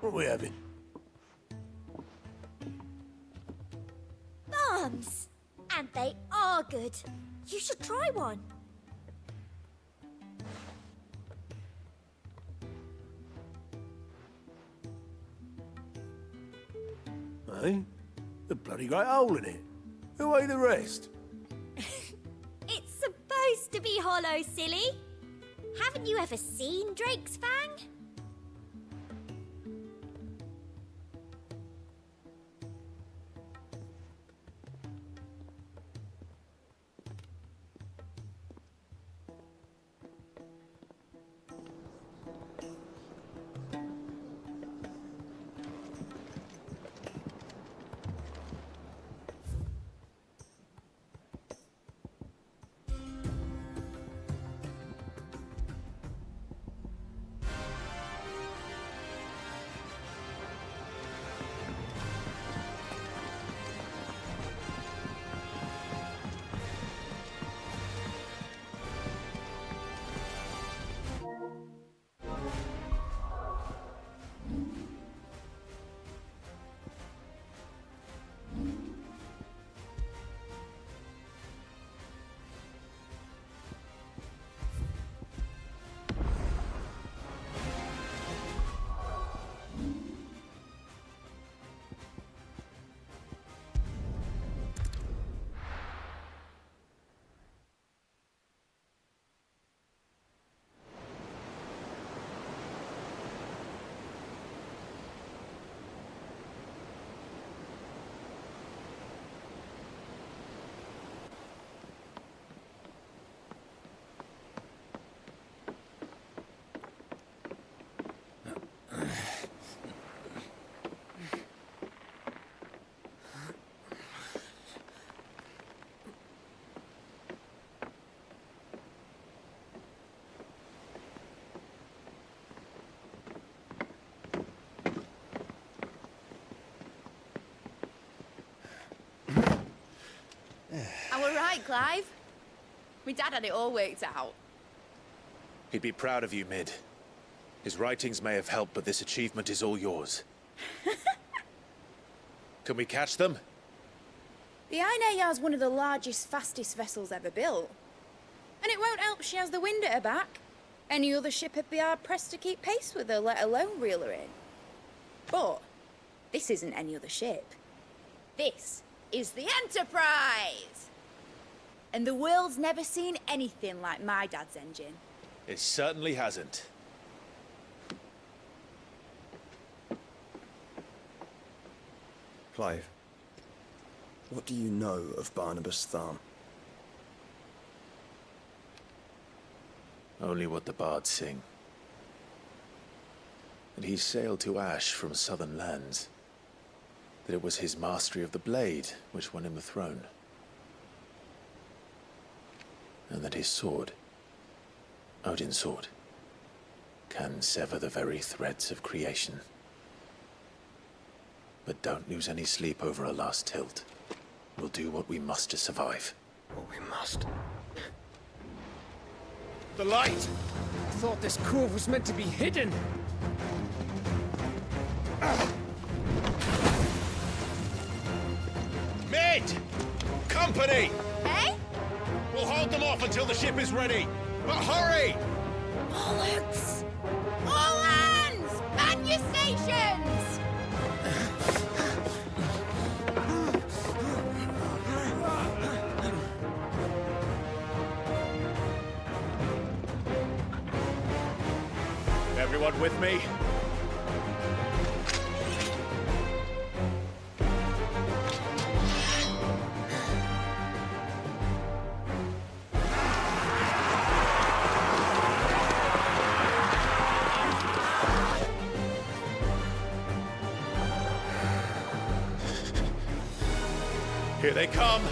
What are we having? Bombs! And they are good. You should try one. Eh? The bloody great hole in it. Who ate the rest? It's supposed to be hollow, silly. Haven't you ever seen Drake's Fang? I were right, Clive. My dad had it all worked out. He'd be proud of you, Mid. His writings may have helped, but this achievement is all yours. Can we catch them? The Ainayar's one of the largest, fastest vessels ever built. And it won't help she has the wind at her back. Any other ship would be hard-pressed to keep pace with her, let alone reel her in. But this isn't any other ship. This is the Enterprise! And the world's never seen anything like my dad's engine. It certainly hasn't. Clive, what do you know of Barnabas Tharm? Only what the bards sing. That he sailed to Ash from southern lands. That it was his mastery of the blade which won him the throne. And that his sword, Odin's sword, can sever the very threads of creation. But don't lose any sleep over a last tilt. We'll do what we must to survive. What we must. The light! I thought this cove was meant to be hidden. Mid! Company! Hey? We'll hold them off until the ship is ready. But hurry! Bollocks! All hands! Man your stations! Everyone with me? Here they come!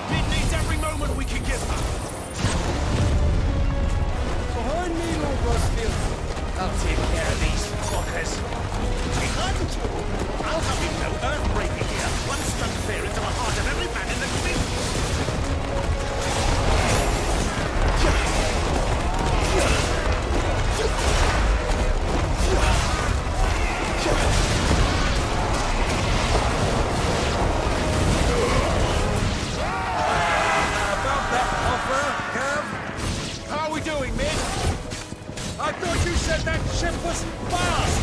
It needs every moment we can give her! Behind me, Lord Rosfield. I'll take care of thought you said that ship was fast!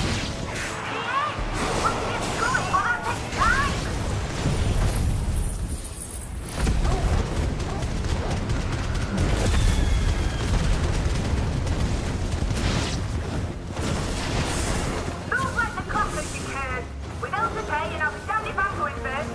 Move like the clock as you can. Without the pay, and I'll be damned if I'm going first.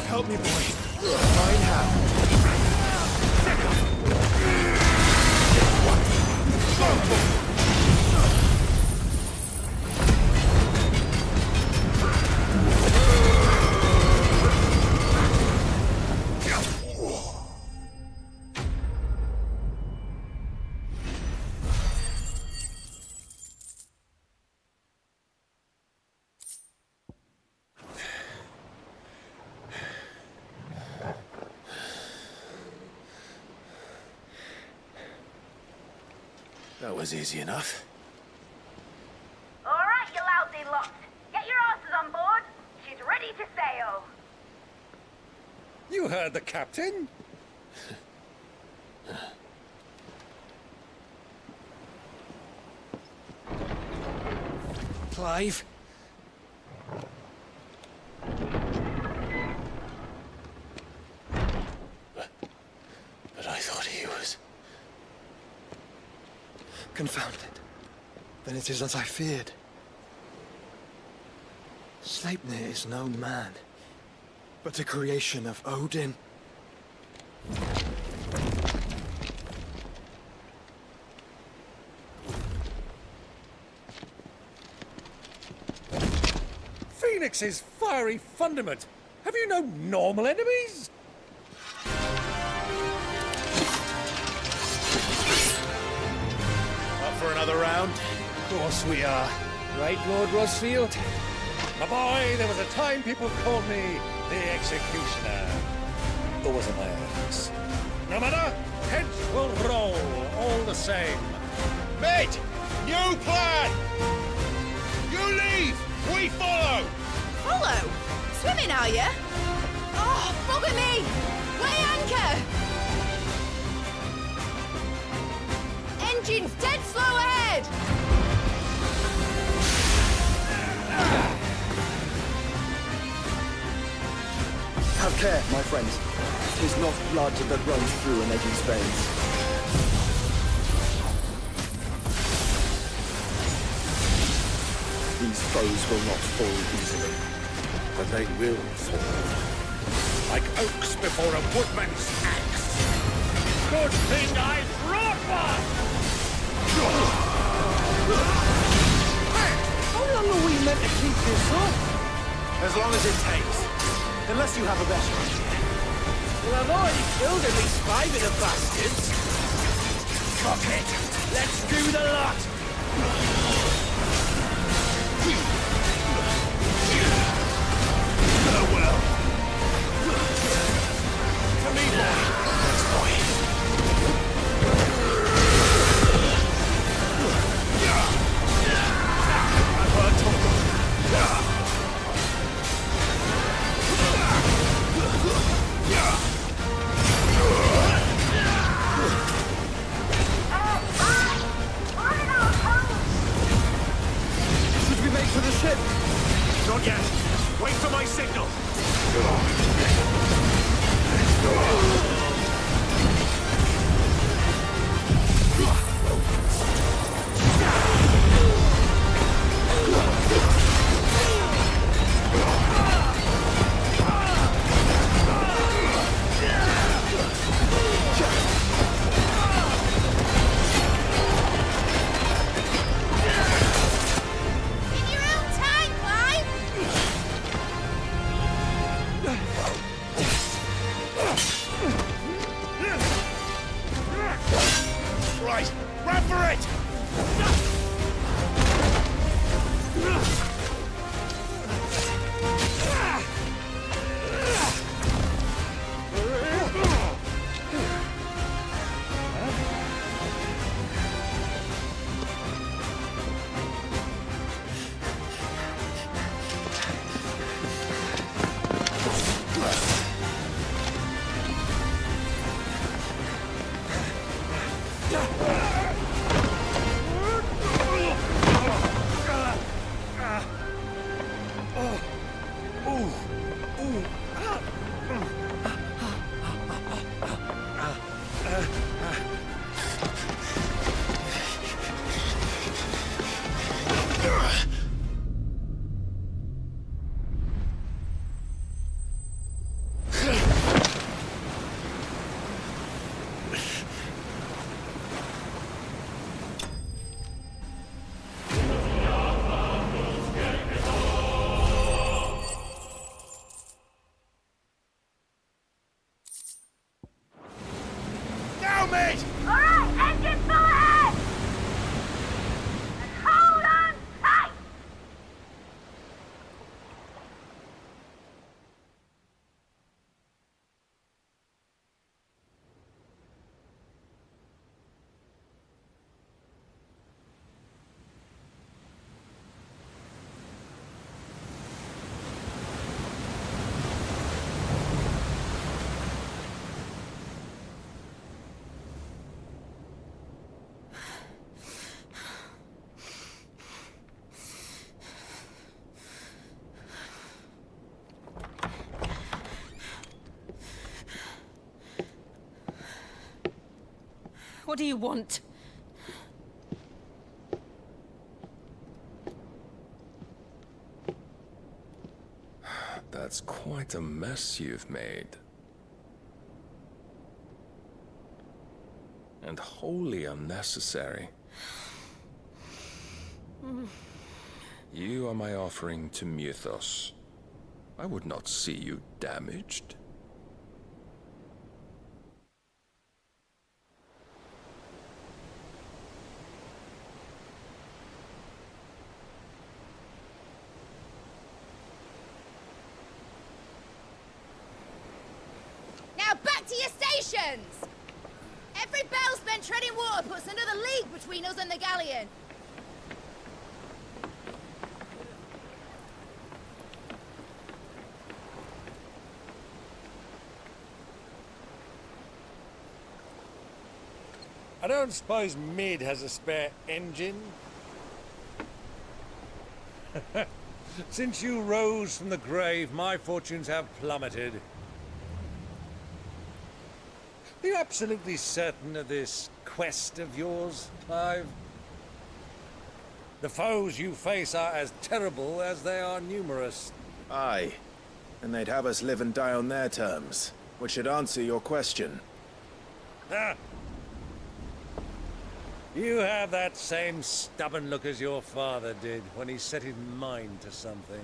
Help me, boy. Find how. That was easy enough. All right, you lousy lot. Get your asses on board. She's ready to sail. You heard the captain. Clive? But I thought he was... Confounded. Then it is as I feared. Sleipnir is no man, but a creation of Odin. Phoenix's fiery fundament. Have you no normal enemies? Up for another round? Of course we are. Right, Lord Rosfield? My boy, there was a time people called me the Executioner. Or was it my axe? No matter, heads will roll all the same. Mate, new plan! You leave, we follow! Follow? Swimming, are you? Oh, bugger me! Weigh anchor! Engine's dead slow ahead! Have care, my friends. 'Tis not blood that runs through an Eddie's veins. These foes will not fall easily. But they will fall. Like oaks before a woodman's axe. Good thing I brought one! How long are we meant to keep this up? As long as it takes. Unless you have a better idea. Well, I've already killed at least 5 of the bastards. Fuck it. Let's do the lot. Farewell. To me, boy. Thanks, boy. I've heard talk. Should we make for the ship? Not yet. Wait for my signal. In your own time, Clive! Right. Run for it! Now, mate! All right, engine full ahead! And hold on tight! What do you want? That's quite a mess you've made. And wholly unnecessary. You are my offering to Mythos. I would not see you damaged. Now back to your stations! Every bell spent treading water puts another league between us and the galleon. I don't suppose Mid has a spare engine? Since you rose from the grave, my fortunes have plummeted. Are you absolutely certain of this quest of yours, Clive? The foes you face are as terrible as they are numerous. Aye. And they'd have us live and die on their terms, which should answer your question. Ah. You have that same stubborn look as your father did when he set his mind to something.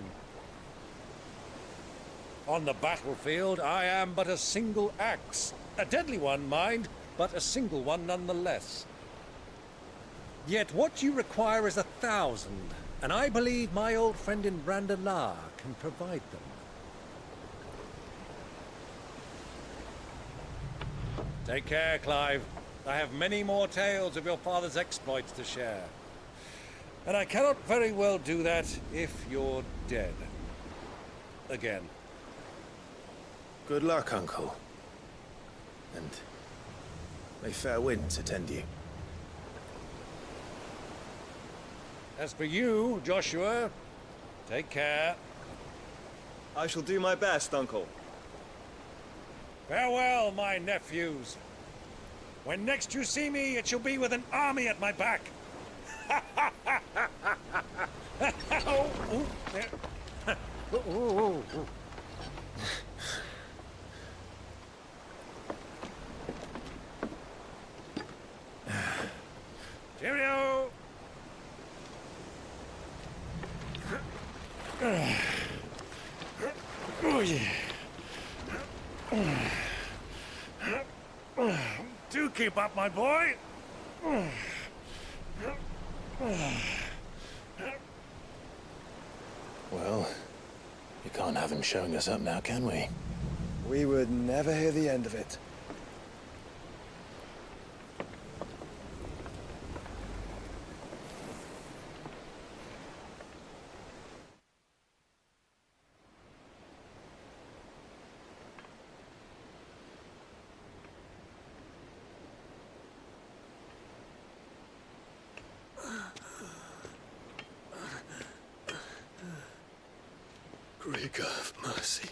On the battlefield, I am but a single axe. A deadly one, mind, but a single one nonetheless. Yet what you require is 1,000. And I believe my old friend in Brandalar can provide them. Take care, Clive. I have many more tales of your father's exploits to share. And I cannot very well do that if you're dead. Again. Good luck, Uncle. And may fair winds attend you. As for you, Joshua, take care. I shall do my best, Uncle. Farewell, my nephews. When next you see me, it shall be with an army at my back. Oh, ooh, there. Ooh, ooh, ooh. Cheerio! Oh, yeah. Do keep up, my boy. Well, you can't have him showing us up now, can we? We would never hear the end of it. Creaker of mercy.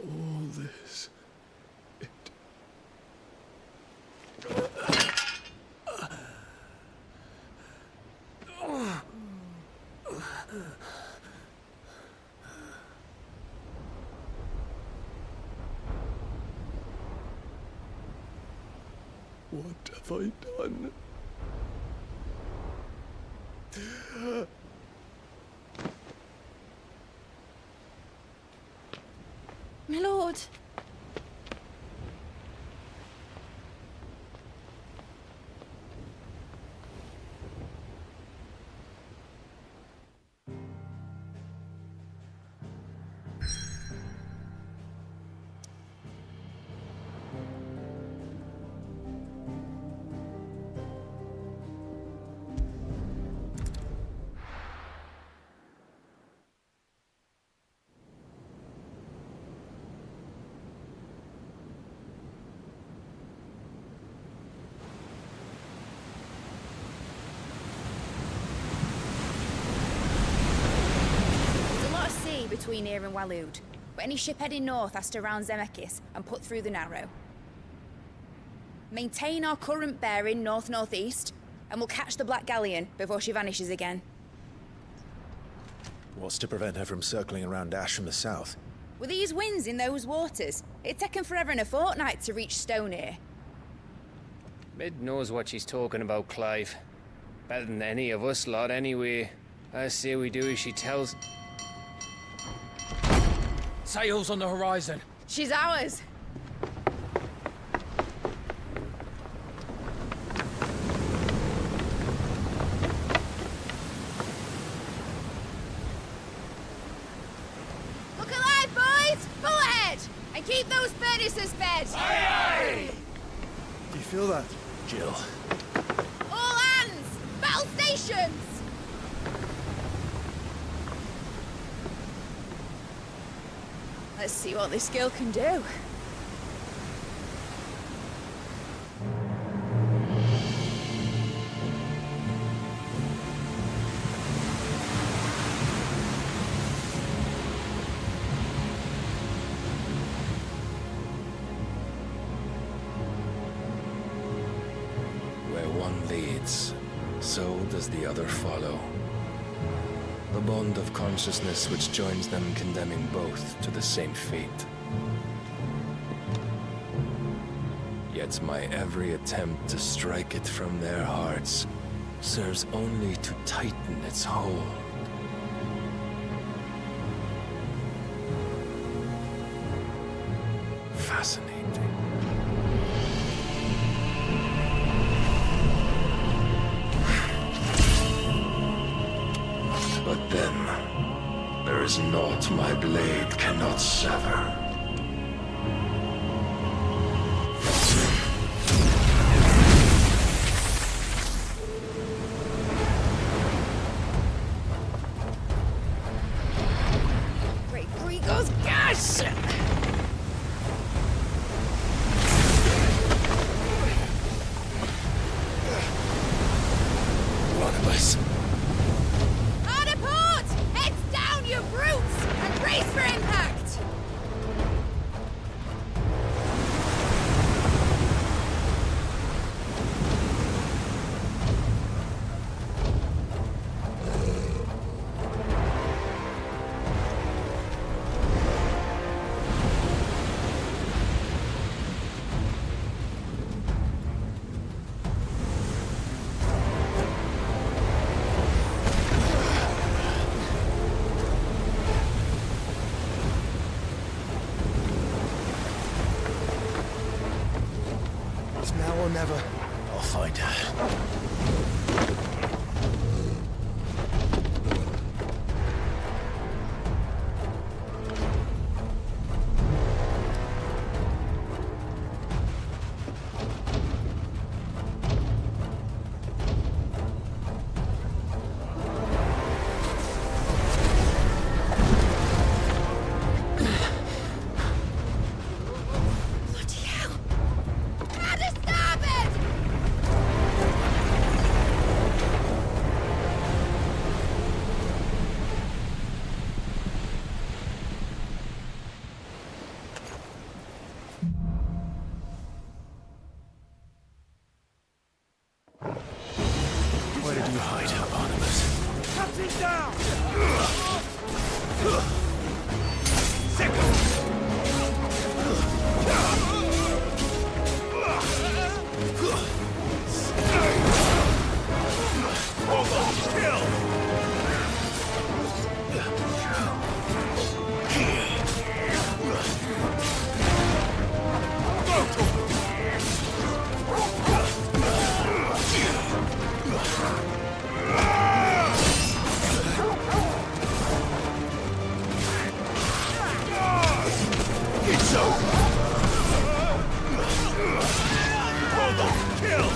All this. What have I done? My lord. Between here and Waloed, but any ship heading north has to round Zemeckis and put through the Narrow. Maintain our current bearing north-northeast, and we'll catch the Black Galleon before she vanishes again. What's to prevent her from circling around Ash from the south? With these winds in those waters, it'd taken forever and a fortnight to reach Stone here. Mid knows what she's talking about, Clive. Better than any of us lot, anyway. I say we do as she tells. Sails on the horizon. She's ours. Look alive, boys! Pull ahead! And keep those furnaces fed! Aye, aye! Do you feel that? Jill. All hands! Battle stations! Let's see what this girl can do. Where one leads, so does the other follow. The bond of consciousness which joins them condemning both to the same fate. Yet my every attempt to strike it from their hearts serves only to tighten its hold. Fascinating. But then, there is naught my blade cannot sever. Now or never. I'll find her. Where did you hide her, Barnabas? Captain down! Second! Hold on, kill! It's over! Hold on, kill!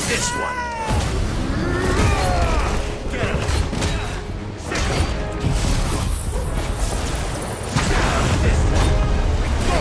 This one. Get him. Go.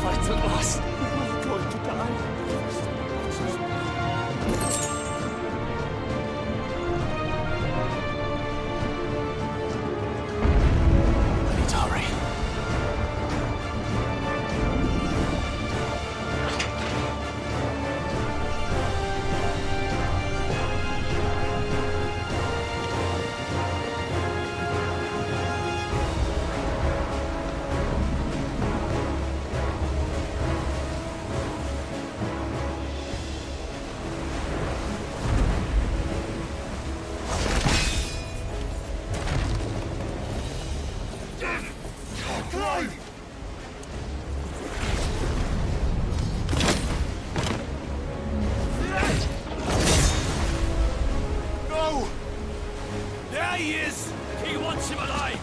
fight's lost. We're all going to die. I need to hurry. No! There he is! He wants him alive!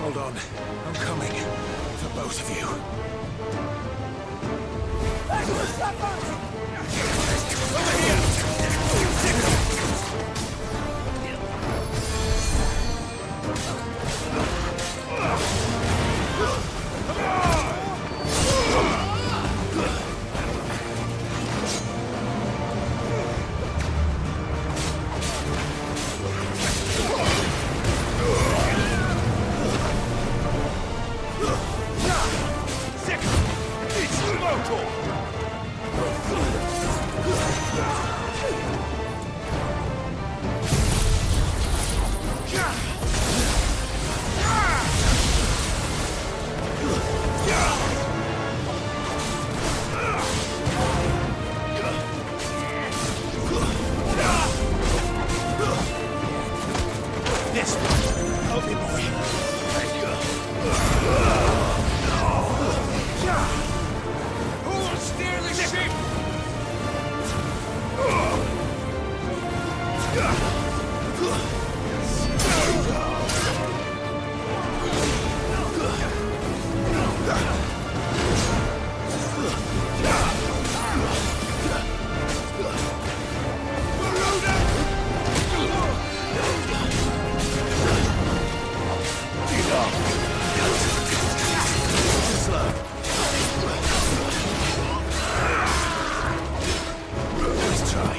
Hold on. I'm coming. For both of you. Over here! This one. Help me, boy. Who will steer the ship? Let's try.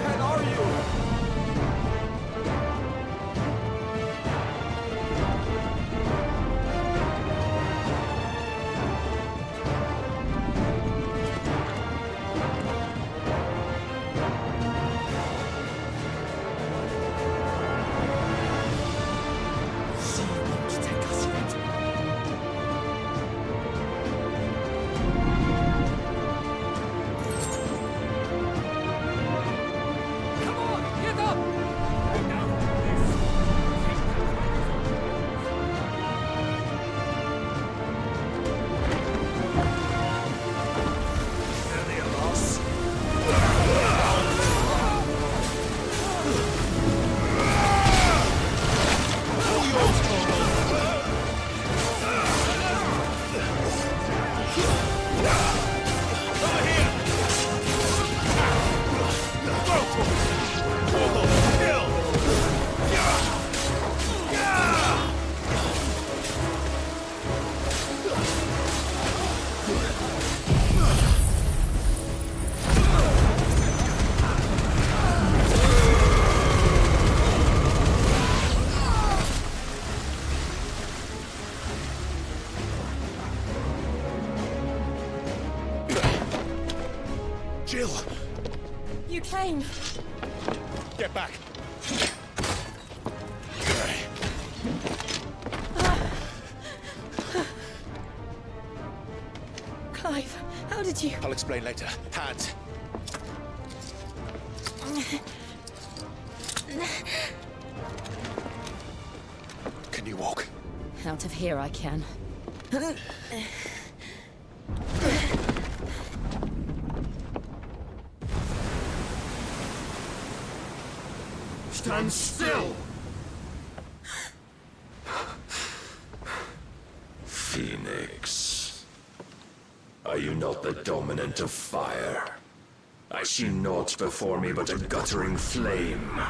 hell are you? She won't take us yet. Come on, get up! Any loss? Jill, You came. get back. Clive, how did you... I'll explain later. Hands. Can you walk? Out of here I can. Stand still! Phoenix. Are you not the dominant of fire? I see naught before me but a guttering flame.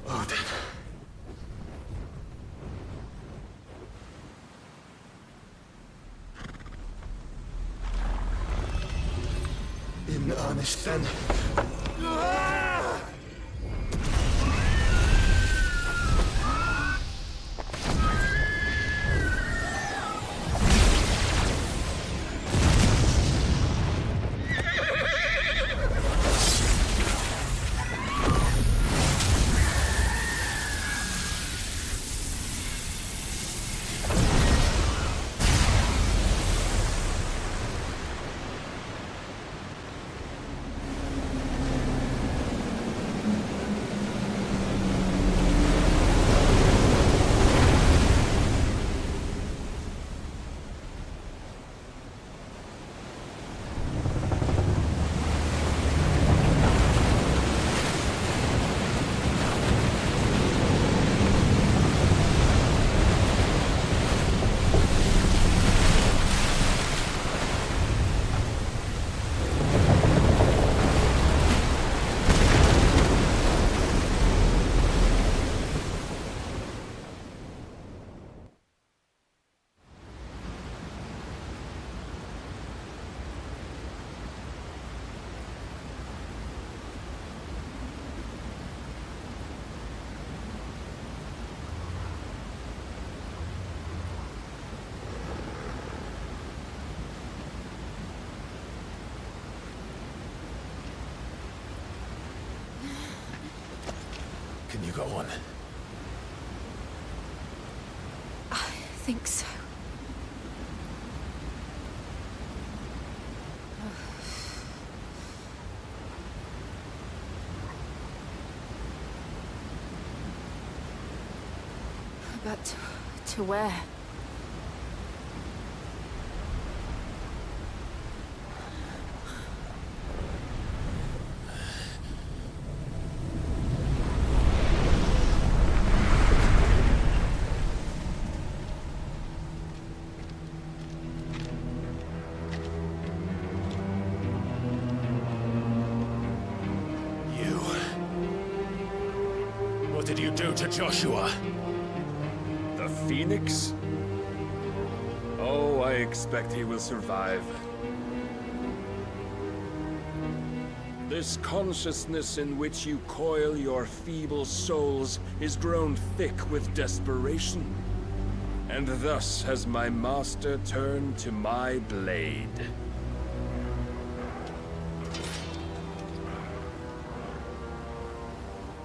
Odin. In earnest then. Can you go on? I think so. But to where? do to Joshua? The Phoenix? Oh, I expect he will survive. This consciousness in which you coil your feeble souls is grown thick with desperation. And thus has my master turned to my blade.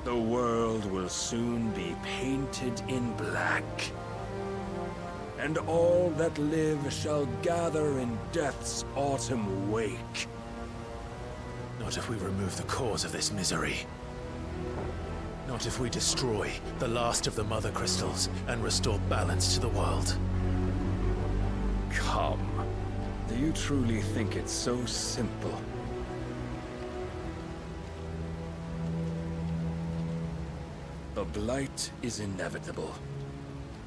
The world will soon be painted in black. And all that live shall gather in death's autumn wake. Not if we remove the cause of this misery. Not if we destroy the last of the Mother Crystals and restore balance to the world. Come. Do you truly think it's so simple? The Blight is inevitable.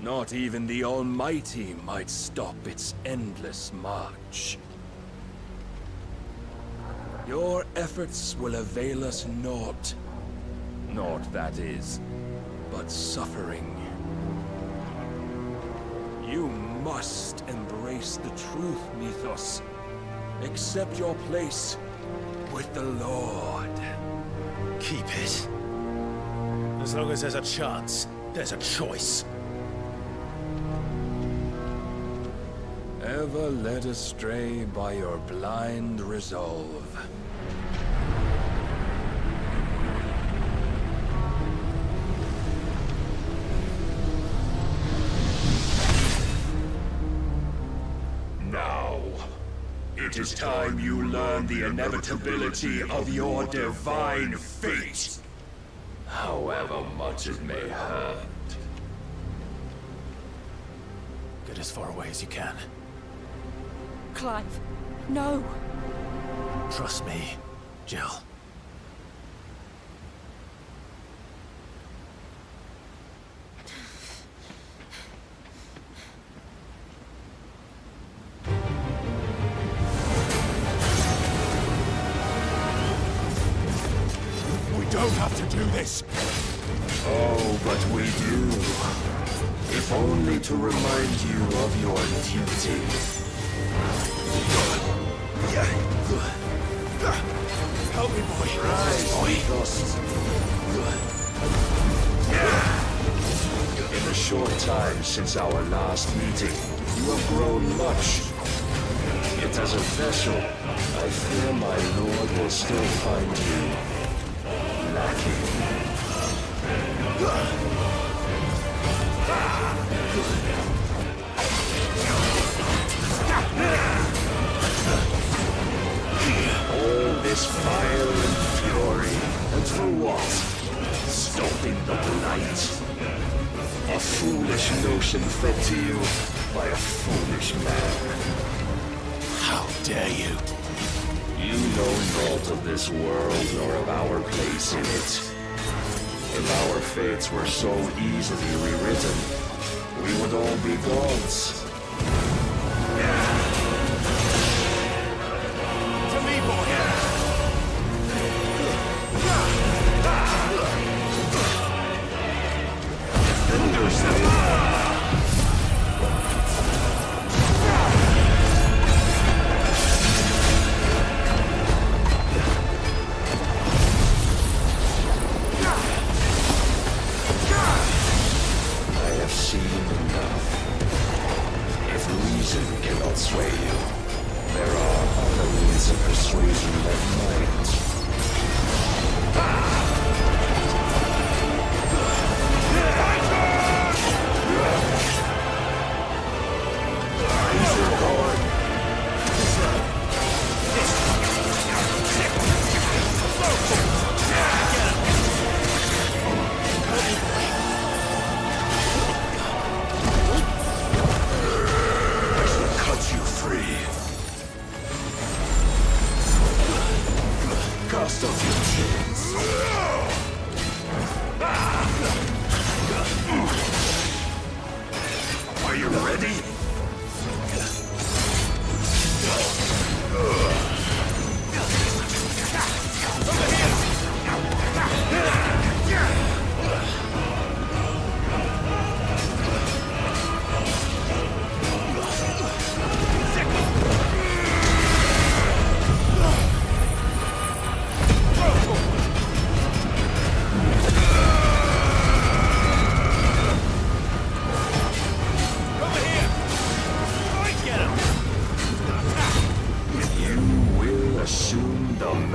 Not even the Almighty might stop its endless march. Your efforts will avail us naught. Naught, that is, but suffering. You must embrace the truth, Mythos. Accept your place with the Lord. Keep it. As long as there's a chance, there's a choice. Ever led astray by your blind resolve. Now, it is time you learn the inevitability of your divine fate. However much it may hurt. Get as far away as you can. Clive, no. Trust me, Jill. We don't have to do this. Oh, but we do. If only to remind you of your duty. Help me, boy. Rise, In the short time since our last meeting, you have grown much. Yet as a vessel, I fear my lord will still find you lacking. All this fire and fury, and for what? Stopping the Blight. A foolish notion fed to you by a foolish man. How dare you? You know naught of this world nor of our place in it. If our fates were so easily rewritten, we would all be gods. To me, boy! I have seen enough. If reason cannot sway you, there are other means of persuasion that might. Cut you free. Cast off your chains. Are you ready?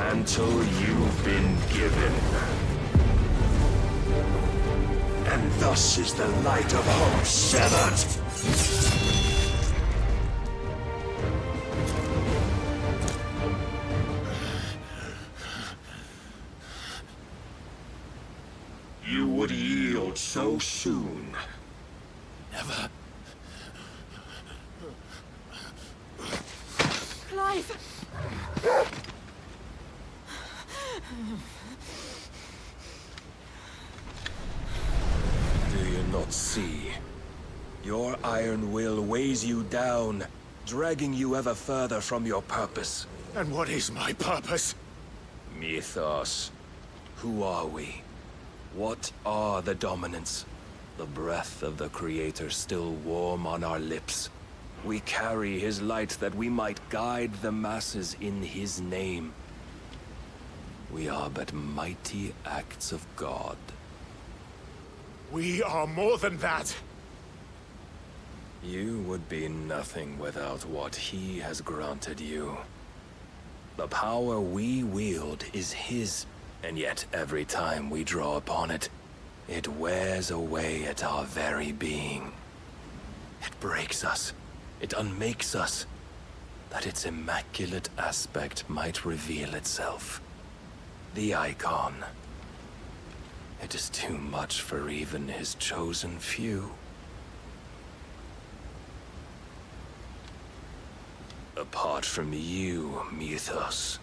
mantle you've been given. And thus is the light of hope severed. You would yield so soon. Never. Clive! Do you not see? Your iron will weighs you down, dragging you ever further from your purpose. And what is my purpose? Mythos. Who are we? What are the dominants? The breath of the Creator still warm on our lips. We carry his light that we might guide the masses in his name. We are but mighty acts of God. We are more than that. You would be nothing without what he has granted you. The power we wield is his, and yet every time we draw upon it, it wears away at our very being. It breaks us. It unmakes us, that its immaculate aspect might reveal itself. The icon. It is too much for even his chosen few. Apart from you, Mythos,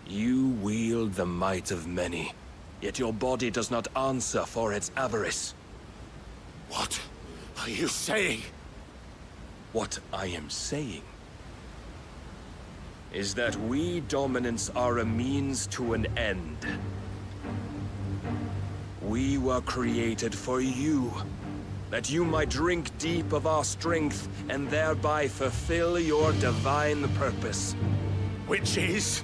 you wield the might of many, yet your body does not answer for its avarice. What are you saying? What I am saying is that we dominants are a means to an end. We were created for you, that you might drink deep of our strength and thereby fulfill your divine purpose. Which is?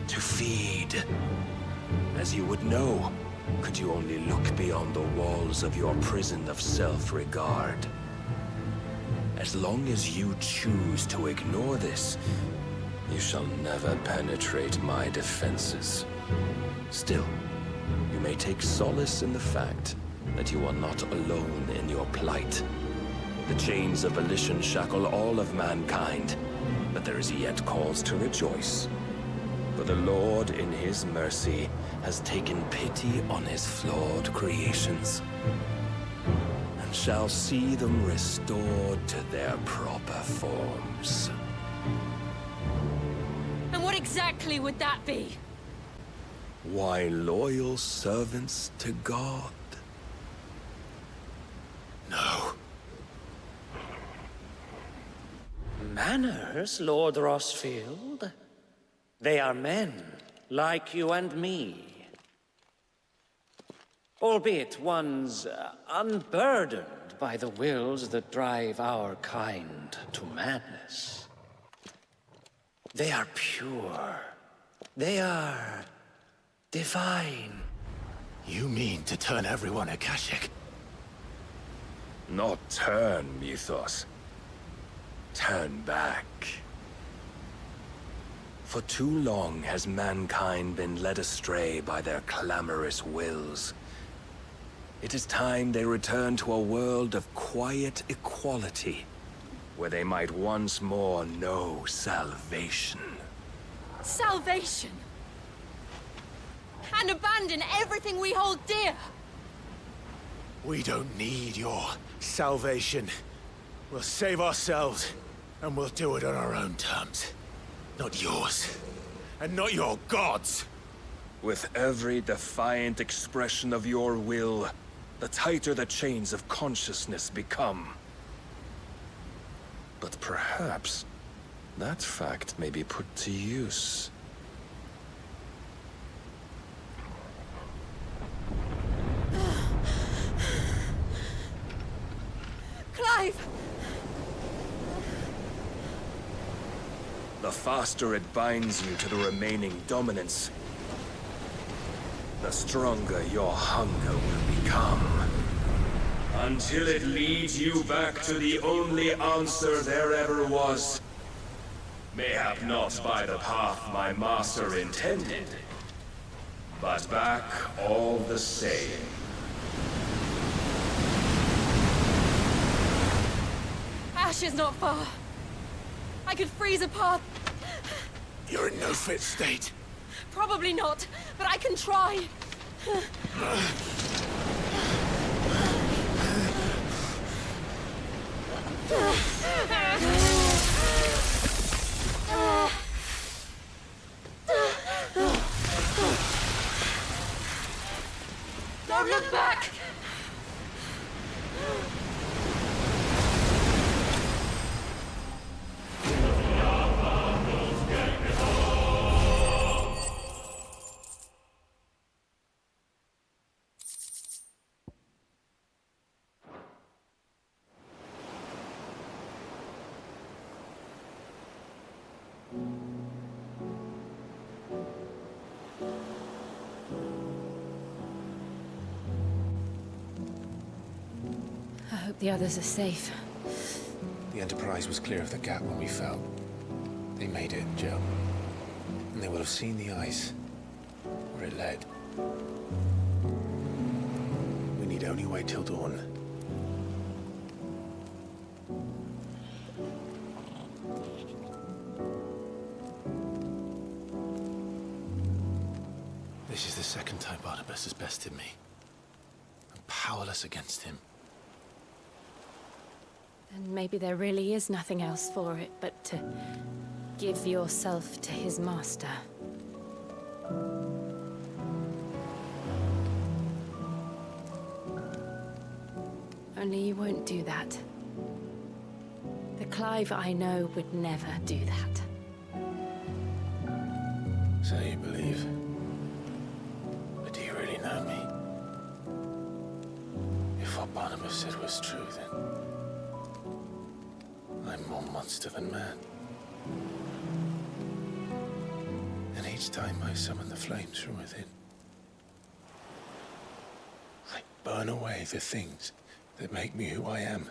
To feed. As you would know, could you only look beyond the walls of your prison of self-regard. As long as you choose to ignore this, you shall never penetrate my defenses. Still, you may take solace in the fact that you are not alone in your plight. The chains of volition shackle all of mankind, but there is yet cause to rejoice. For the Lord, in his mercy, has taken pity on his flawed creations, and shall see them restored to their proper forms. And what exactly would that be? Why, loyal servants to God. No. Manners, Lord Rossfield? They are men, like you and me. Albeit ones unburdened by the wills that drive our kind to madness. They are pure. They are divine. You mean to turn everyone Akashic? Not turn, Mythos. Turn back. For too long has mankind been led astray by their clamorous wills. It is time they return to a world of quiet equality, where they might once more know salvation. Salvation! And abandon everything we hold dear! We don't need your salvation. We'll save ourselves, and we'll do it on our own terms. Not yours. And not your gods! With every defiant expression of your will, the tighter the chains of consciousness become. But perhaps that fact may be put to use. Clive! The faster it binds you to the remaining dominance, the stronger your hunger will become. Until it leads you back to the only answer there ever was. Mayhap not by the path my master intended, but back all the same. Ash is not far. I could freeze a path. You're in no fit state. Probably not, but I can try. Don't look back! I hope the others are safe. The Enterprise was clear of the gap when we fell. They made it, Jill. And they will have seen the ice, where it led. We need only wait till dawn. This is the second time Barnabas has bested me. I'm powerless against him. And maybe there really is nothing else for it but to give yourself to his master. Only you won't do that. The Clive I know would never do that. So you believe? But do you really know me? If what Barnabas said was true, then I'm more monster than man. And each time I summon the flames from within, I burn away the things that make me who I am.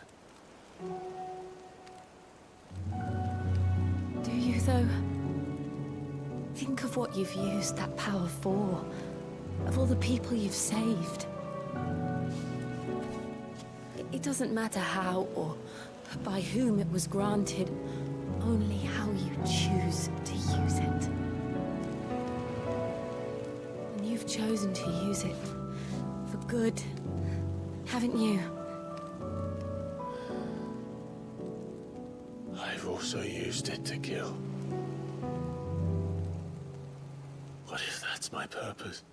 Do you, though? Think of what you've used that power for. Of all the people you've saved. It doesn't matter how or by whom it was granted, only how you choose to use it. And you've chosen to use it for good, haven't you? I've also used it to kill. What if that's my purpose?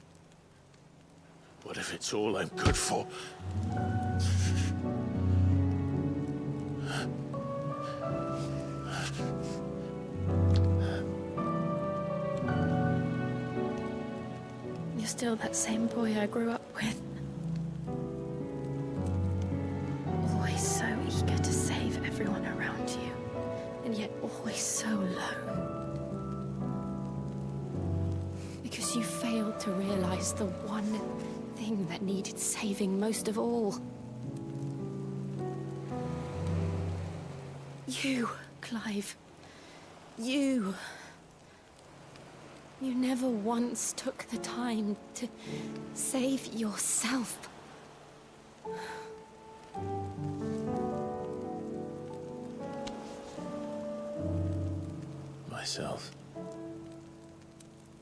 What if it's all I'm good for? You're still that same boy I grew up with. Always so eager to save everyone around you, and yet always so alone. Because you failed to realize the one thing that needed saving most of all. You, Clive. You. You never once took the time to save yourself. Myself?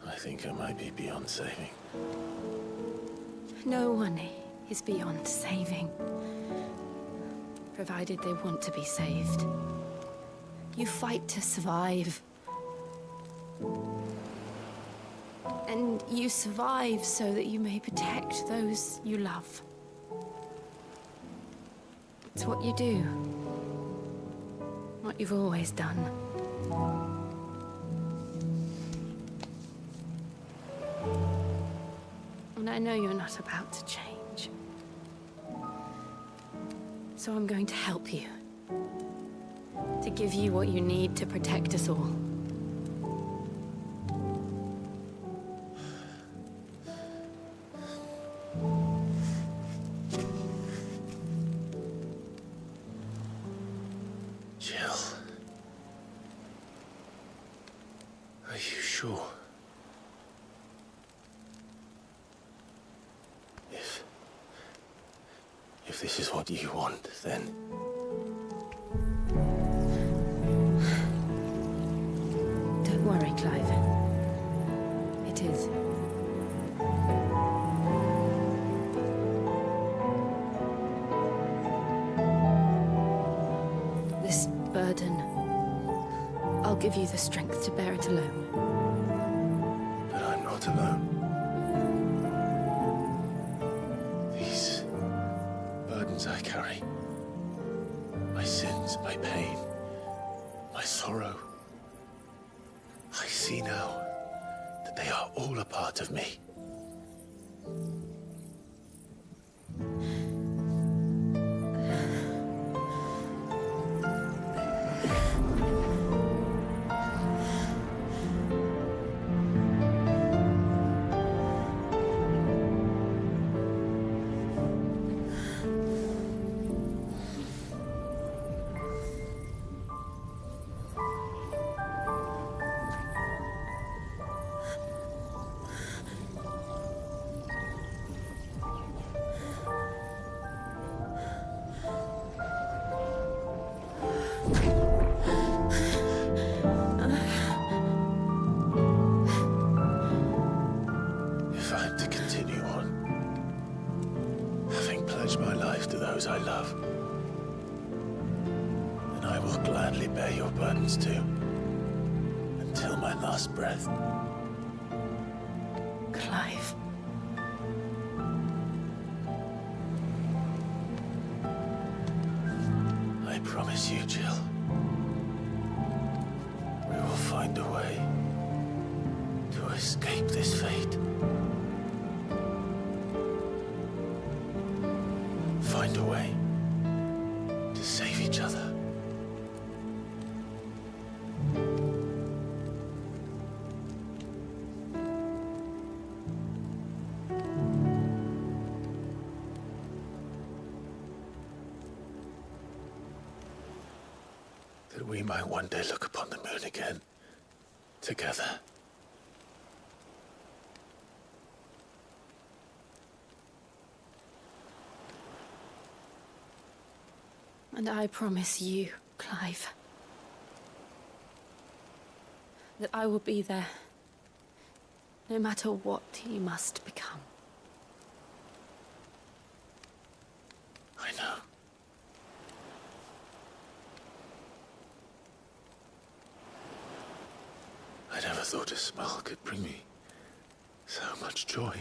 I think I might be beyond saving. No one is beyond saving. Provided they want to be saved. You fight to survive. And you survive so that you may protect those you love. It's what you do. What you've always done. And I know you're not about to change. So I'm going to help you. To give you what you need to protect us all. Are you sure? If this is what you want, then... Don't worry, Clive. It is. This burden, I'll give you the strength to bear it alone. But I'm not alone. These burdens I carry, my sins, my pain, my sorrow, I see now that they are all a part of me. If I'm to continue on, having pledged my life to those I love, then I will gladly bear your burdens too, until my last breath. Clive. I promise you, Jill, we will find a way to escape this fate. Find a way to save each other. That we might one day look upon the moon again, together. And I promise you, Clive, that I will be there, no matter what you must become. I know. I never thought a smile could bring me so much joy.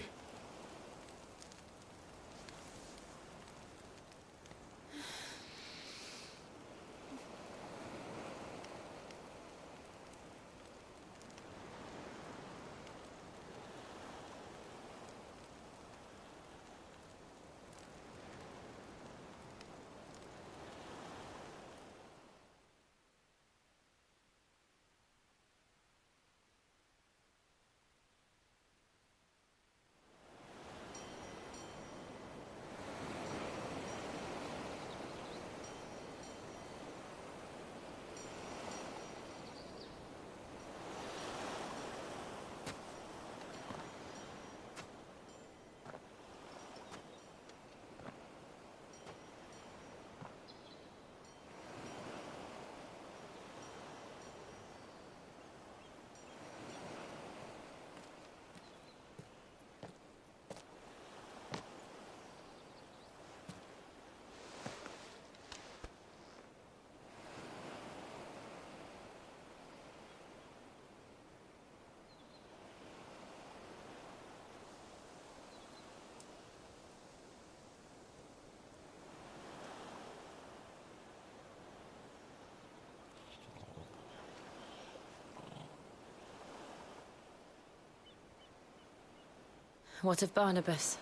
What of Barnabas?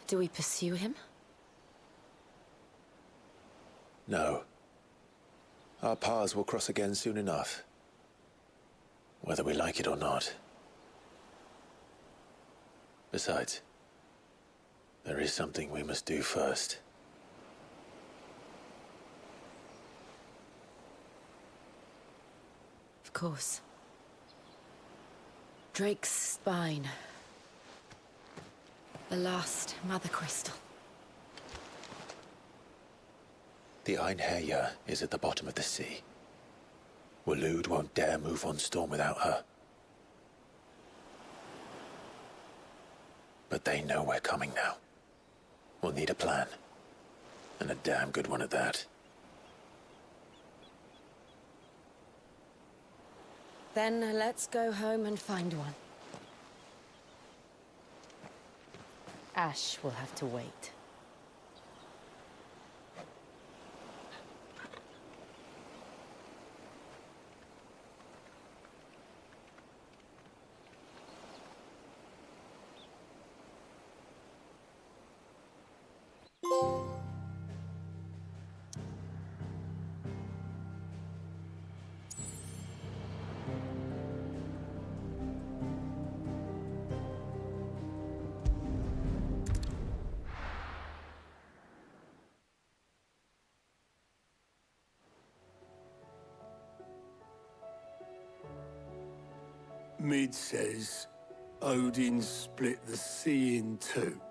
Do we pursue him? No. Our paths will cross again soon enough. Whether we like it or not. Besides, there is something we must do first. Of course. Drake's spine. The last Mother Crystal. The Einherjar is at the bottom of the sea. Waloed won't dare move on Storm without her. But they know we're coming now. We'll need a plan. And a damn good one at that. Then let's go home and find one. Ash will have to wait. Mid says Odin split the sea in two.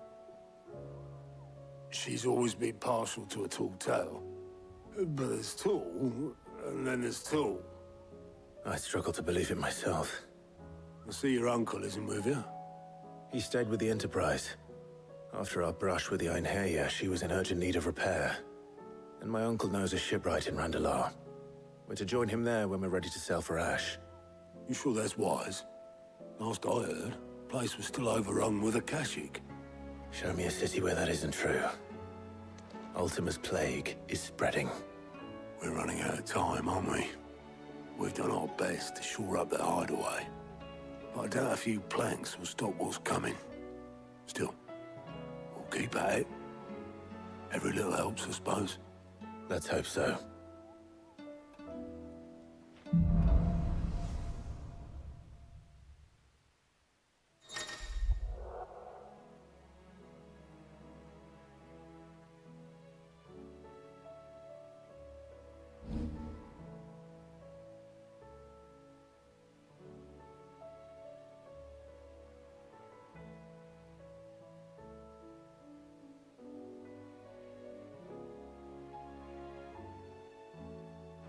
She's always been partial to a tall tale. But there's tall, and then there's tall. I struggle to believe it myself. I see your uncle isn't with you. He stayed with the Enterprise. After our brush with the Einherjar, she was in urgent need of repair. And my uncle knows a shipwright in Randalar. We're to join him there when we're ready to sail for Ash. You sure that's wise? Last I heard, the place was still overrun with Akashic. Show me a city where that isn't true. Ultima's plague is spreading. We're running out of time, aren't we? We've done our best to shore up that hideaway. But I doubt a few planks will stop what's coming. Still, we'll keep at it. Every little helps, I suppose. Let's hope so.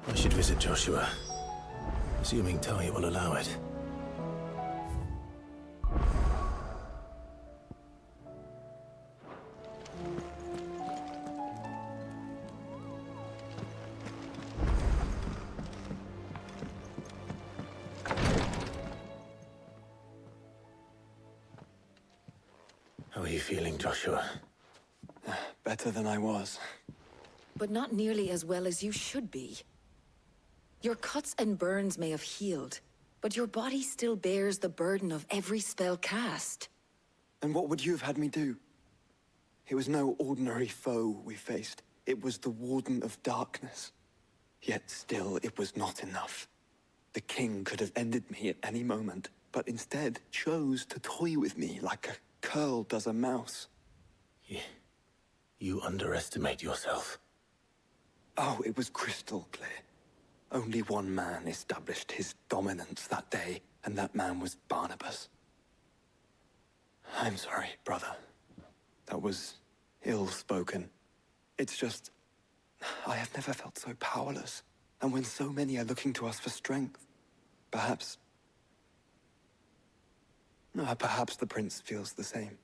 I should visit Joshua, assuming Talia will allow it. How are you feeling, Joshua? Better than I was. But not nearly as well as you should be. Your cuts and burns may have healed, but your body still bears the burden of every spell cast. And what would you have had me do? It was no ordinary foe we faced. It was the Warden of Darkness. Yet still, it was not enough. The king could have ended me at any moment, but instead chose to toy with me like a curl does a mouse. You underestimate yourself. Oh, it was crystal clear. Only one man established his dominance that day, and that man was Barnabas. I'm sorry, brother. That was ill-spoken. It's just, I have never felt so powerless. And when so many are looking to us for strength, perhaps the prince feels the same.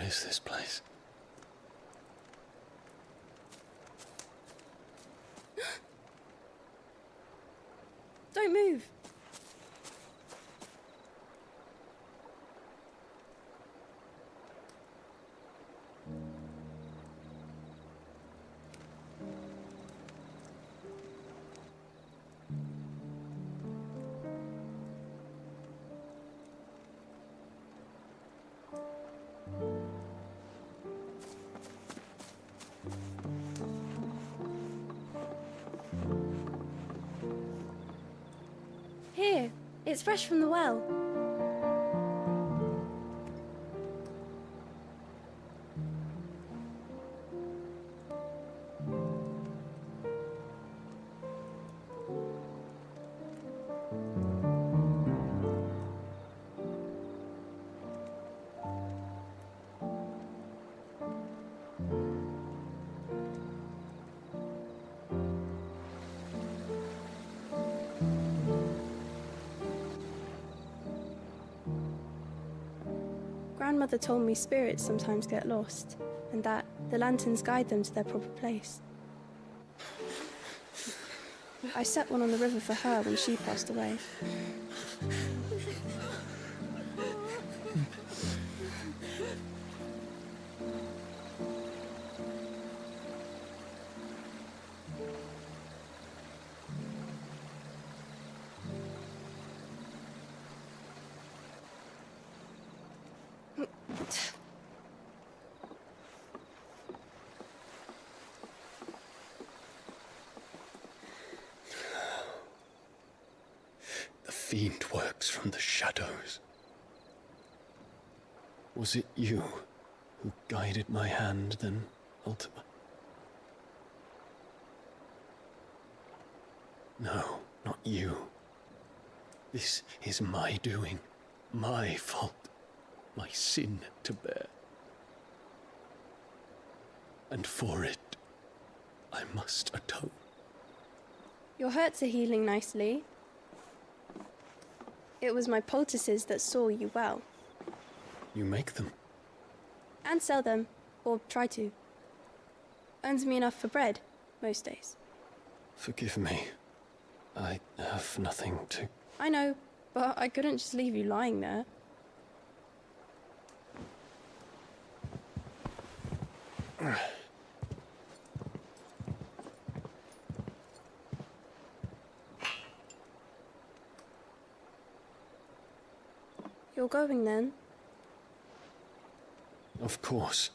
What is this place? Don't move. Here, it's fresh from the well. Grandmother told me spirits sometimes get lost, and that the lanterns guide them to their proper place. I set one on the river for her when she passed away. The fiend works from the shadows. Was it you who guided my hand then, Ultima? No, not you. This is my doing, my fault, my sin to bear. And for it, I must atone. Your hurts are healing nicely. It was my poultices that saw you well. You make them? And sell them, or try to. Earns me enough for bread, most days. Forgive me. I have nothing to... I know, but I couldn't just leave you lying there. You're going then? Of course.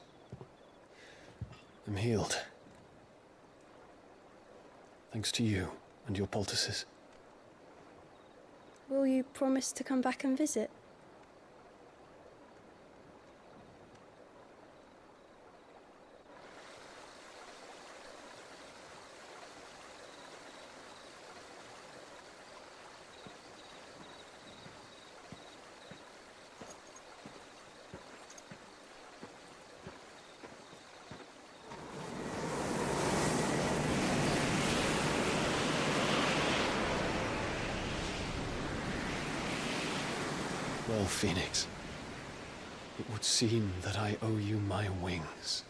I'm healed. Thanks to you and your poultices. Will you promise to come back and visit? Well, Phoenix, it would seem that I owe you my wings.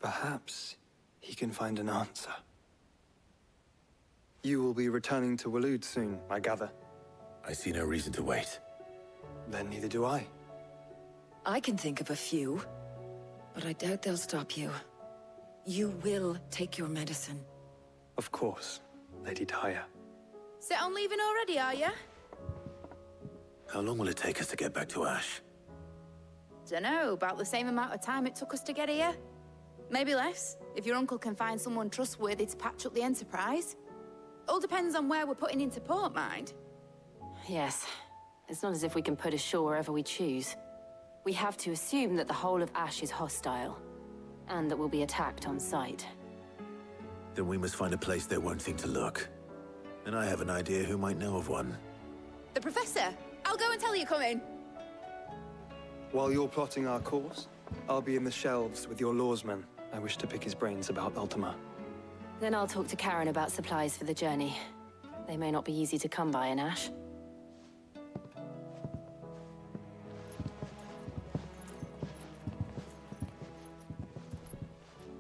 Perhaps he can find an answer. You will be returning to Waloed soon, I gather. I see no reason to wait. Then neither do I. I can think of a few, but I doubt they'll stop you. You will take your medicine. Of course, Lady Daya. Set on leaving already, are ya? How long will it take us to get back to Ash? Dunno, about the same amount of time it took us to get here. Maybe less, if your uncle can find someone trustworthy to patch up the Enterprise. All depends on where we're putting into port, mind. Yes. It's not as if we can put ashore wherever we choose. We have to assume that the whole of Ash is hostile, and that we'll be attacked on sight. Then we must find a place they won't think to look. And I have an idea who might know of one. The Professor! I'll go and tell you coming. While you're plotting our course, I'll be in the shelves with your lawsmen I wish to pick his brains about Ultima. Then I'll talk to Karen about supplies for the journey. They may not be easy to come by in Ash.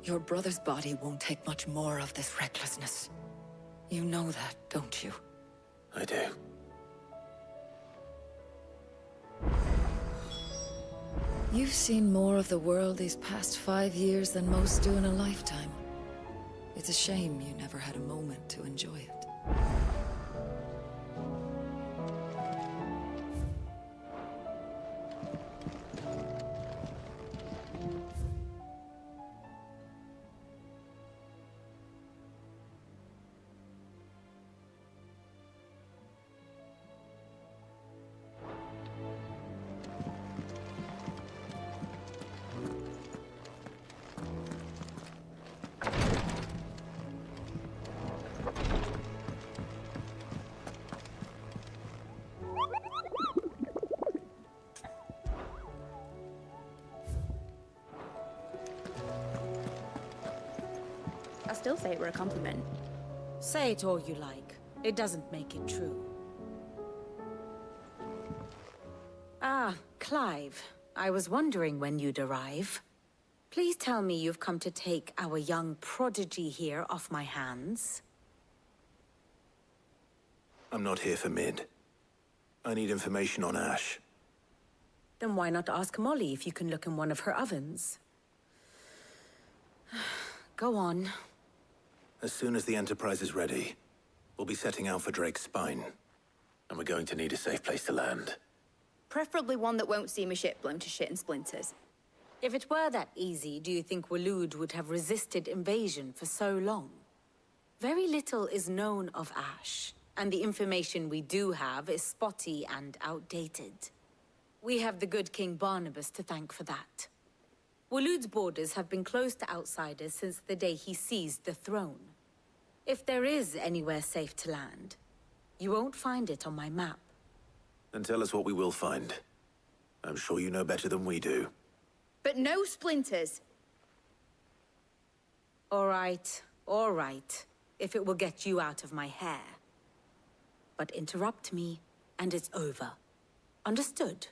Your brother's body won't take much more of this recklessness. You know that, don't you? I do. You've seen more of the world these past 5 years than most do in a lifetime. It's a shame you never had a moment to enjoy it. I still say it were a compliment. Say it all you like. It doesn't make it true. Ah, Clive. I was wondering when you'd arrive. Please tell me you've come to take our young prodigy here off my hands. I'm not here for Mid. I need information on Ash. Then why not ask Molly if you can look in one of her ovens? Go on. As soon as the Enterprise is ready, we'll be setting out for Drake's Spine. And we're going to need a safe place to land. Preferably one that won't see my ship blown to shit and splinters. If it were that easy, do you think Waloed would have resisted invasion for so long? Very little is known of Ash, and the information we do have is spotty and outdated. We have the good King Barnabas to thank for that. Waloed's borders have been closed to outsiders since the day he seized the throne. If there is anywhere safe to land, you won't find it on my map. Then tell us what we will find. I'm sure you know better than we do. But no splinters! All right. If it will get you out of my hair. But interrupt me, and it's over. Understood?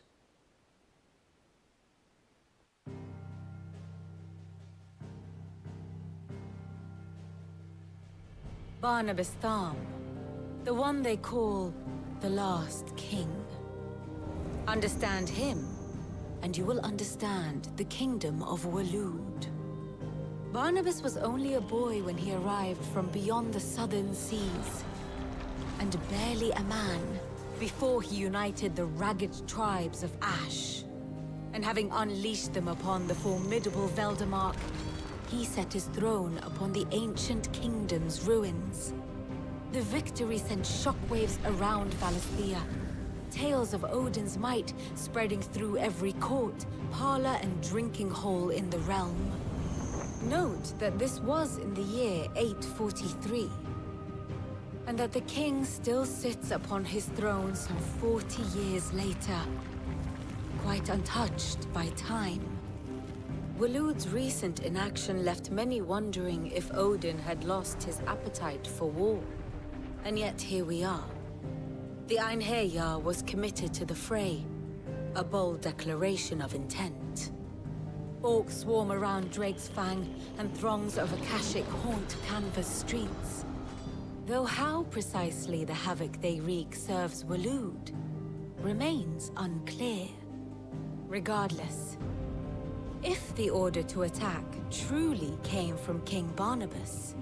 Barnabas Tham, the one they call the Last King. Understand him, and you will understand the kingdom of Waloed. Barnabas was only a boy when he arrived from beyond the southern seas, and barely a man before he united the ragged tribes of Ash. And having unleashed them upon the formidable Veldamark, he set his throne upon the ancient kingdom's ruins. The victory sent shockwaves around Valisthea, tales of Odin's might spreading through every court, parlor, and drinking hole in the realm. Note that this was in the year 843, and that the king still sits upon his throne some 40 years later, quite untouched by time. Waloed's recent inaction left many wondering if Odin had lost his appetite for war. And yet here we are. The Einherjar was committed to the fray, a bold declaration of intent. Orcs swarm around Drake's Fang, and throngs of Akashic haunt Canvas streets. Though how precisely the havoc they wreak serves Waloed remains unclear. Regardless, if the order to attack truly came from King Barnabas,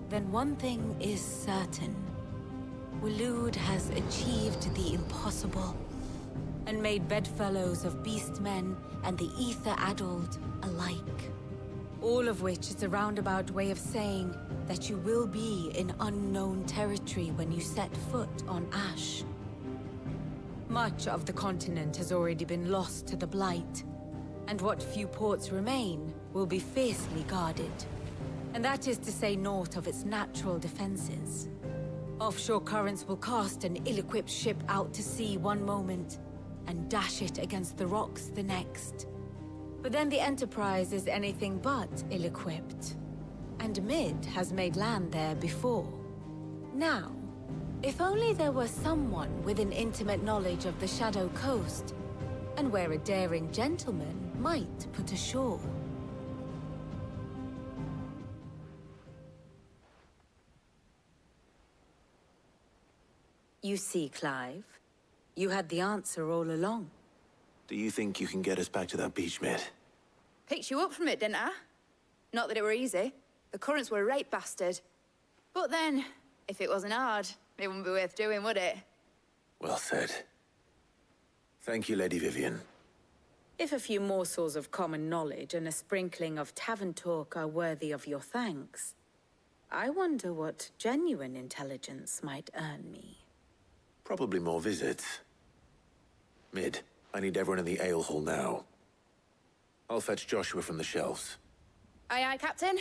then one thing is certain. Waloed has achieved the impossible, and made bedfellows of beastmen and the ether-addled alike. All of which is a roundabout way of saying that you will be in unknown territory when you set foot on Ash. Much of the continent has already been lost to the Blight, and what few ports remain will be fiercely guarded. And that is to say naught of its natural defenses. Offshore currents will cast an ill-equipped ship out to sea one moment, and dash it against the rocks the next. But then the Enterprise is anything but ill-equipped. And Mid has made land there before. Now, if only there were someone with an intimate knowledge of the Shadow Coast, and where a daring gentleman might put ashore. You see, Clive, you had the answer all along. Do you think you can get us back to that beach, Mid? Picked you up from it, didn't I? Not that it were easy. The currents were a right bastard. But then, if it wasn't hard, it wouldn't be worth doing, would it? Well said. Thank you, Lady Vivian. If a few morsels of common knowledge and a sprinkling of tavern talk are worthy of your thanks, I wonder what genuine intelligence might earn me. Probably more visits. Mid, I need everyone in the ale hall now. I'll fetch Joshua from the shelves. Aye, aye, Captain.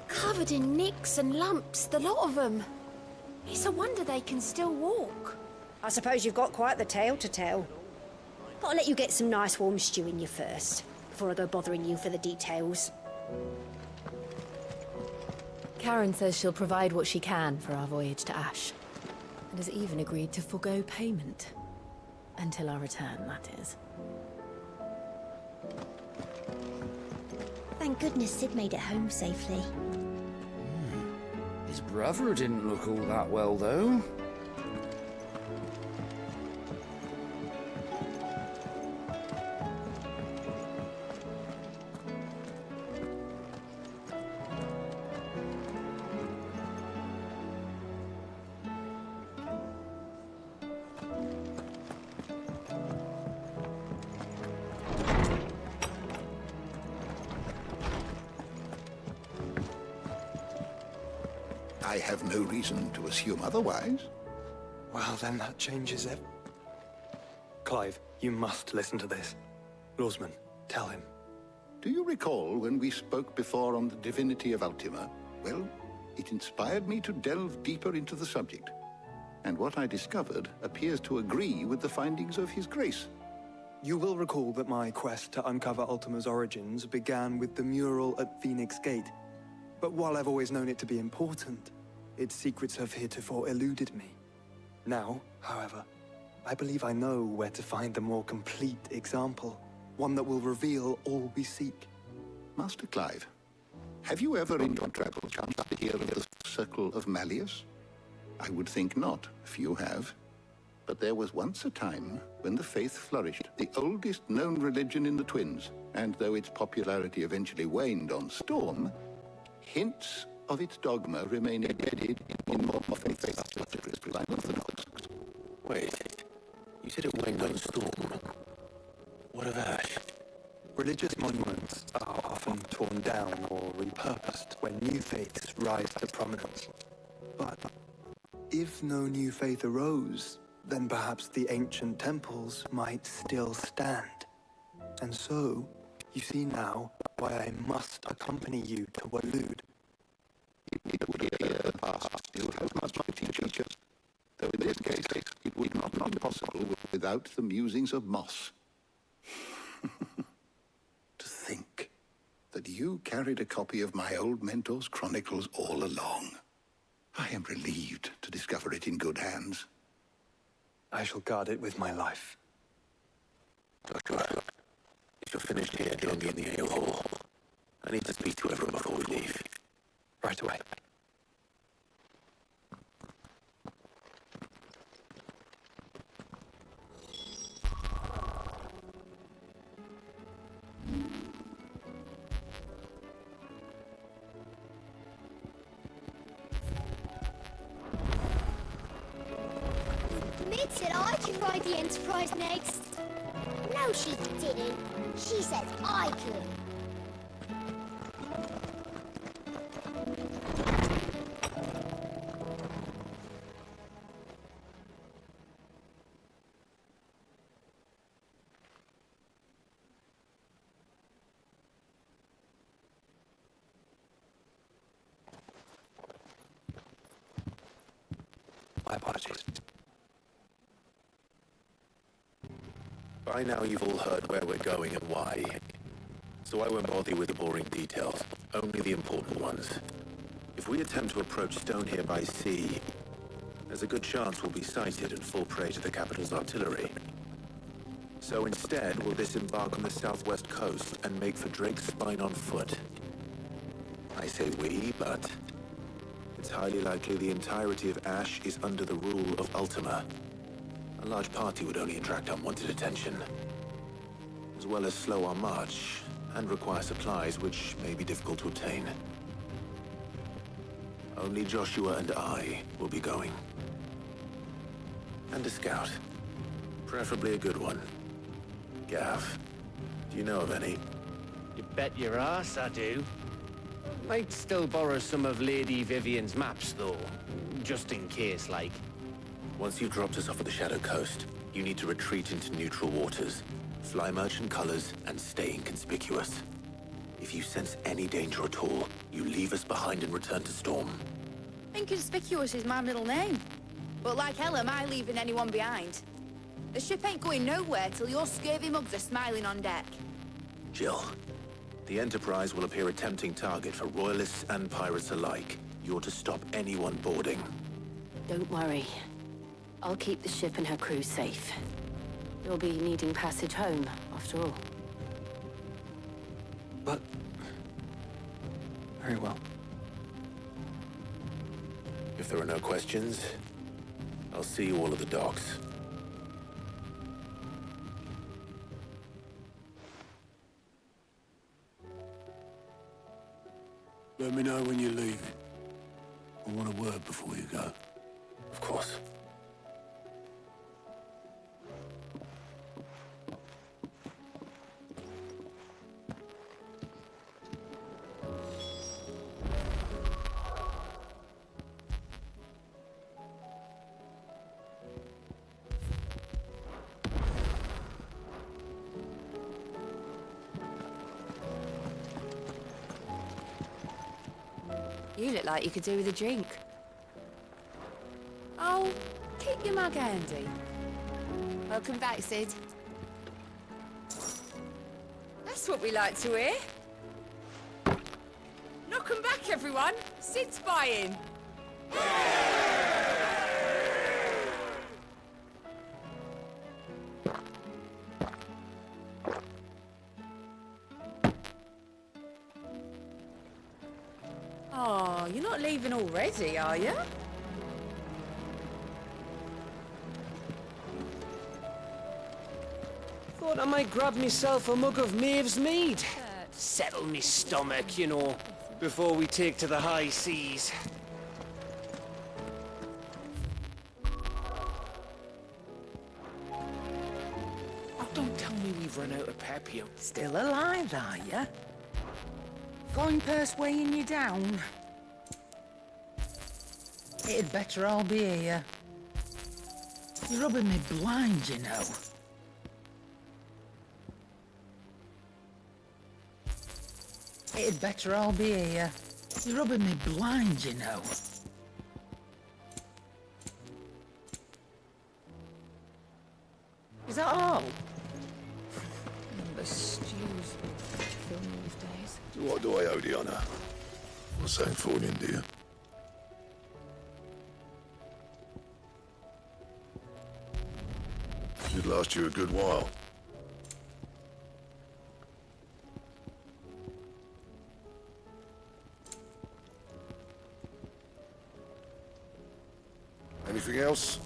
Covered in nicks and lumps, the lot of them. It's a wonder they can still walk. I suppose you've got quite the tale to tell. But I'll let you get some nice warm stew in you first, before I go bothering you for the details. Karen says she'll provide what she can for our voyage to Ash, and has even agreed to forgo payment. Until our return, that is. Thank goodness Sid made it home safely. His brother didn't look all that well, though. I have no reason to assume otherwise. Well, then that changes it. Clive, you must listen to this. Lawsman, tell him. Do you recall when we spoke before on the divinity of Ultima? Well, it inspired me to delve deeper into the subject. And what I discovered appears to agree with the findings of His Grace. You will recall that my quest to uncover Ultima's origins began with the mural at Phoenix Gate. But while I've always known it to be important, its secrets have heretofore eluded me. Now, however, I believe I know where to find the more complete example, one that will reveal all we seek. Master Clive, have you ever in your travels chanced to hear of the Circle of Malleus? I would think not, if you have. But there was once a time when the faith flourished, the oldest known religion in the Twins, and though its popularity eventually waned on Storm, hints of its dogma remain embedded in modern faith orthodox. Wait, you said it waned on Storm. What of Ash? Religious monuments are often torn down or repurposed when new faiths rise to prominence. But if no new faith arose, then perhaps the ancient temples might still stand. And so, you see now why I must accompany you to Waloed. It would appear the past still has much to teach us, though in this case it would not be possible without the musings of Moss. To think that you carried a copy of my old mentor's chronicles all along. I am relieved to discover it in good hands. I shall guard it with my life. Joshua, if you're finished here, don't get in the ale hall. I need to speak to everyone before we leave. Right away. Mid said I could ride the Enterprise next. No, she didn't. She said I could. My apologies. By now you've all heard where we're going and why, so I won't bother you with the boring details, only the important ones. If we attempt to approach Stone here by sea, there's a good chance we'll be sighted and fall prey to the capital's artillery. So instead, we'll disembark on the southwest coast and make for Drake's Spine on foot. I say we, but it's highly likely the entirety of Ash is under the rule of Ultima. A large party would only attract unwanted attention, as well as slow our march and require supplies which may be difficult to obtain. Only Joshua and I will be going. And a scout. Preferably a good one. Gav, do you know of any? You bet your ass I do. Might still borrow some of Lady Vivian's maps, though. Just in case, like. Once you've dropped us off at the Shadow Coast, you need to retreat into neutral waters, fly merchant colors, and stay inconspicuous. If you sense any danger at all, you leave us behind and return to Storm. Inconspicuous is my middle name. But like hell am I leaving anyone behind. The ship ain't going nowhere till your scurvy mugs are smiling on deck. Jill, the Enterprise will appear a tempting target for royalists and pirates alike. You're to stop anyone boarding. Don't worry. I'll keep the ship and her crew safe. You'll be needing passage home, after all. But... very well. If there are no questions, I'll see you all at the docks. Let me know when you're leaving. I want a word before you go. Of course. You look like you could do with a drink. Oh, keep your mug handy. Welcome back, Sid. That's what we like to hear. Knock 'em back, everyone. Sid's buying. Oh, you're not leaving already, are you? Thought I might grab myself a mug of Maeve's mead. Settle me stomach, you know, before we take to the high seas. Oh, don't tell me we've run out of perfume. Still alive, are ya? Going purse weighing you down? It'd better all be here. You're rubbing me blind, you know. It'd better all be here. You're rubbing me blind, you know. Is that all? The stews kill me these days. What do I owe the honor? The same for in India. Should last you a good while. Anything else?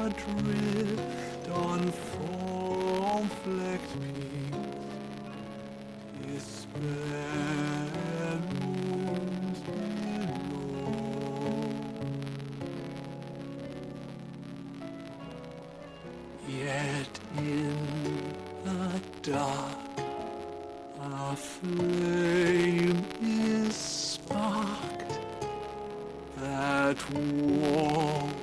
Adrift on foam-flecked peak, despair moons below. Yet in the dark, a flame is sparked. That wall